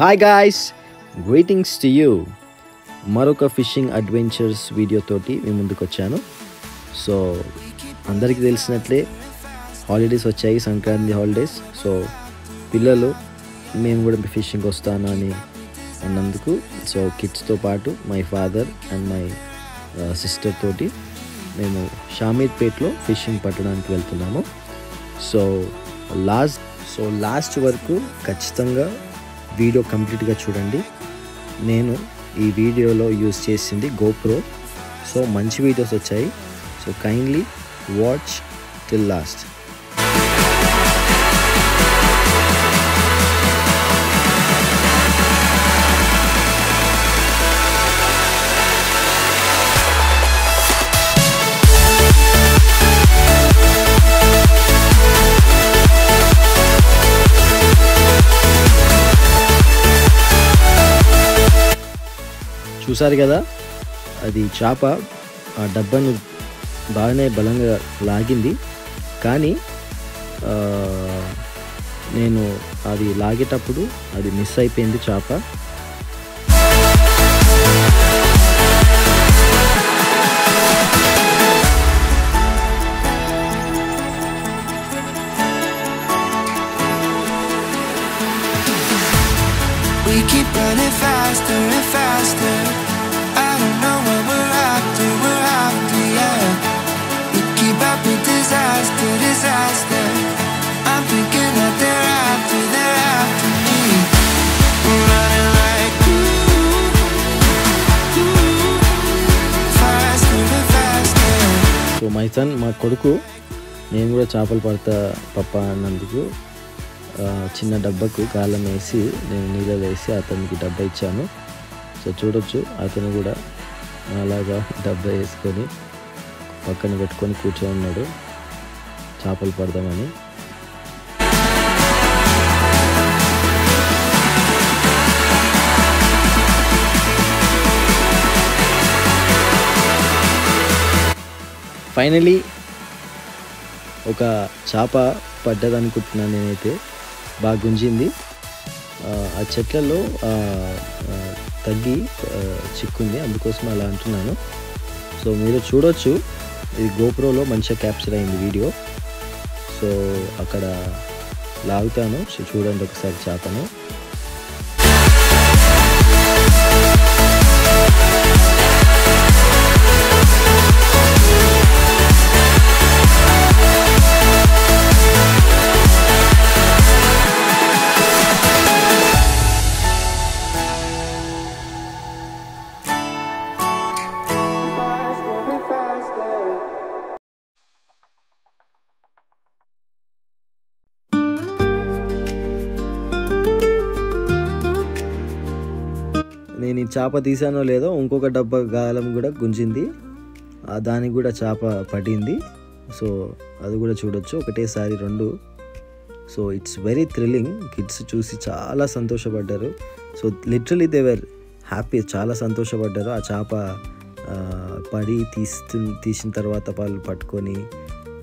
Hi guys, greetings to you. మరొక fishing adventures video తోటి మీ ముందుకు వచ్చాను. సో అందరికీ తెలిసినట్లే హాలిడేస్ వచ్చాయి, సంక్రాంతి హాలిడేస్. సో పిల్లలు మేము కూడా ఫిషింగ్ వస్తాను అని అన్నందుకు సో కిడ్స్తో పాటు my father and my sister తోటి మేము షామీర్పేట్లో ఫిషింగ్ పట్టడానికి వెళ్తున్నాము. సో లాస్ట్ వరకు ఖచ్చితంగా వీడియో కంప్లీట్గా చూడండి. నేను ఈ వీడియోలో యూజ్ చేసింది గోప్రో. సో మంచి వీడియోస్ వచ్చాయి. So kindly watch till last. చూసారు కదా, అది చేప ఆ డబ్బాను బాగానే బలంగా లాగింది. కానీ నేను అది లాగేటప్పుడు అది మిస్ అయిపోయింది చేప. We keep running faster and faster. I don't know what we're after, yeah. We keep up with disaster. I'm thinking that they're after me. We're running like faster and faster. So my son, మా కొడుకు, నేను కూడా చేపలు పడతా పప్ప అన్నందుకు చిన్న డబ్బాకు గాలం వేసి నేను నీళ్ళలో వేసి అతనికి డబ్బా ఇచ్చాను. సో చూడొచ్చు, అతను కూడా అలాగా డబ్బా వేసుకొని పక్కన పెట్టుకొని కూర్చొని ఉన్నాడు చేపలు పడదామని. ఫైనలీ ఒక చేప పడ్డదనుకుంటున్నాను నేనైతే. బాగా గుంజింది. ఆ చెట్లలో తగ్గి చిక్కుంది, అందుకోసం అలా అంటున్నాను. సో మీరు చూడొచ్చు, ఇది గోప్రోలో మంచిగా క్యాప్చర్ అయింది వీడియో. సో అక్కడ లాగుతాను, చూడండి ఒకసారి చేపను. నేను ఈ చేప తీసానో లేదో, ఇంకొక డబ్బా గాలం కూడా గుంజింది, దానికి కూడా చేప పడింది. సో అది కూడా చూడొచ్చు, ఒకటేసారి రెండు. So it's very thrilling. Kids చూసి చాలా సంతోషపడ్డారు. So literally they were happy, చాలా సంతోషపడ్డారు. ఆ చేప పడి తీసిన తర్వాత వాళ్ళు పట్టుకొని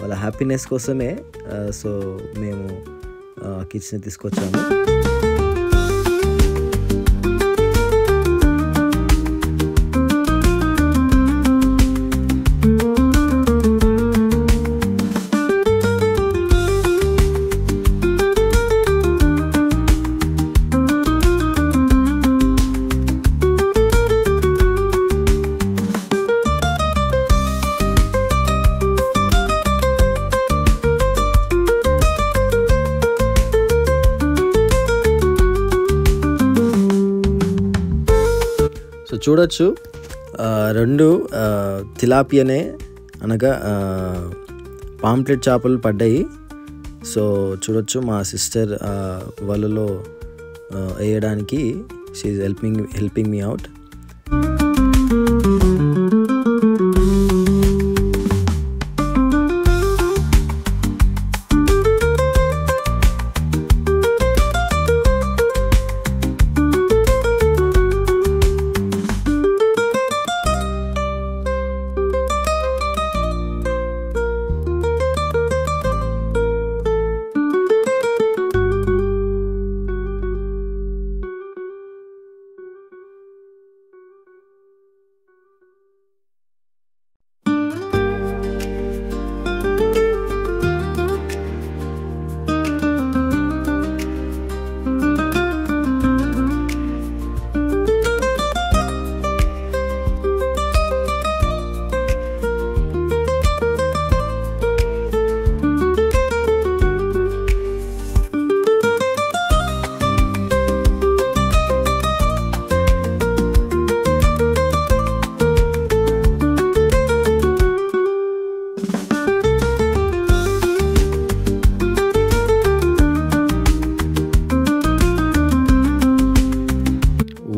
వాళ్ళ హ్యాపీనెస్ కోసమే సో మేము కిడ్స్ని తీసుకొచ్చాము. సో చూడొచ్చు, రెండు తిలాపియానే అనగా పాంప్లెట్ చేపలు పడ్డాయి. సో చూడొచ్చు, మా సిస్టర్ వలలో వేయడానికి she is helping me out.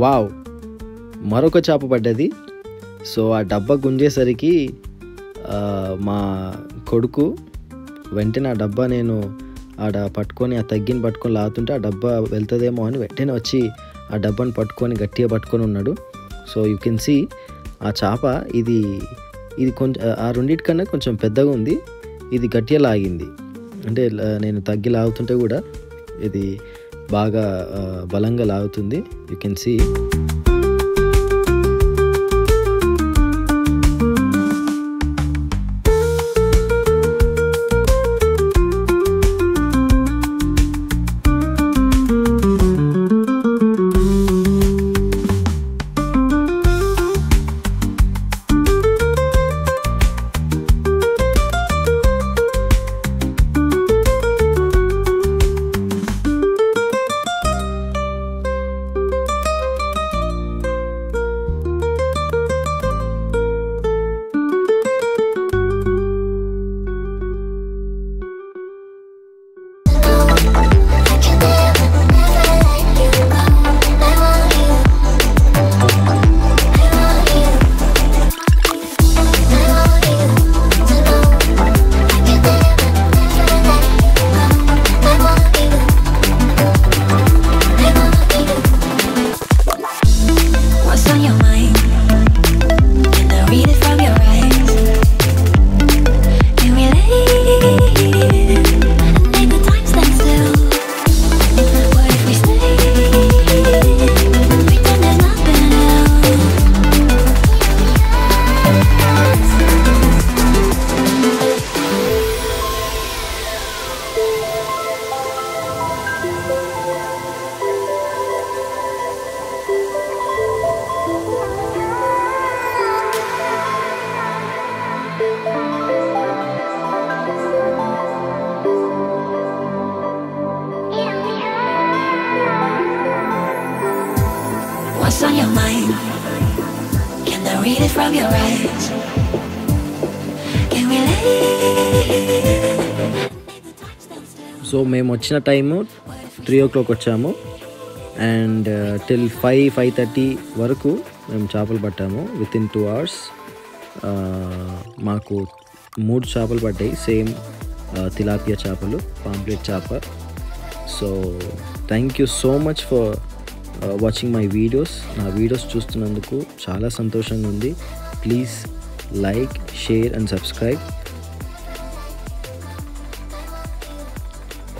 Wow, మరొక చేప పడ్డది. సో ఆ డబ్బా గుంజేసరికి మా కొడుకు వెంటనే ఆ డబ్బా నేను ఆడ పట్టుకొని ఆ తగ్గిని పట్టుకొని లాగుతుంటే ఆ డబ్బా వెళ్తుందేమో అని వెంటనే వచ్చి ఆ డబ్బాని పట్టుకొని గట్టిగా పట్టుకొని ఉన్నాడు. సో యూ కెన్ సీ ఆ చేప ఇది కొంచెం ఆ రెండింటికన్నా కొంచెం పెద్దగా ఉంది. ఇది గట్టిగా లాగింది, అంటే నేను తగ్గి లాగుతుంటే కూడా ఇది బాగా బలంగా లాగుతుంది. You can see. What's on your mind? Can I read it from your eyes? Can we so మేము వచ్చిన టైము 3 o'clock వచ్చాము. అండ్ టిల్ 5:30 వరకు మేము చేపలు పట్టాము. వితిన్ 2 hours మాకు 3 చేపలు పడ్డాయి. సేమ్ తిలాపియా చేపలు, పాంప్లెట్ చేప. So thank you so much for watching my videos. నా వీడియోస్ చూస్తున్నందుకు చాలా సంతోషంగా ఉంది. Please like, share and subscribe.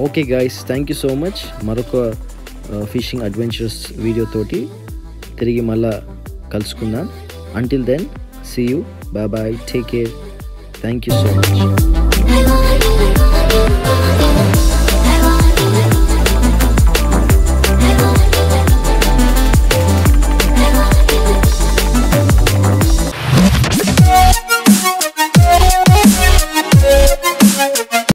Okay guys, thank you so much. మరొక ఫిషింగ్ అడ్వెంచరస్ వీడియో తోటి తిరిగి మళ్ళా కలుసుకుందాం. Until then, see you, bye bye, take care, thank you so much.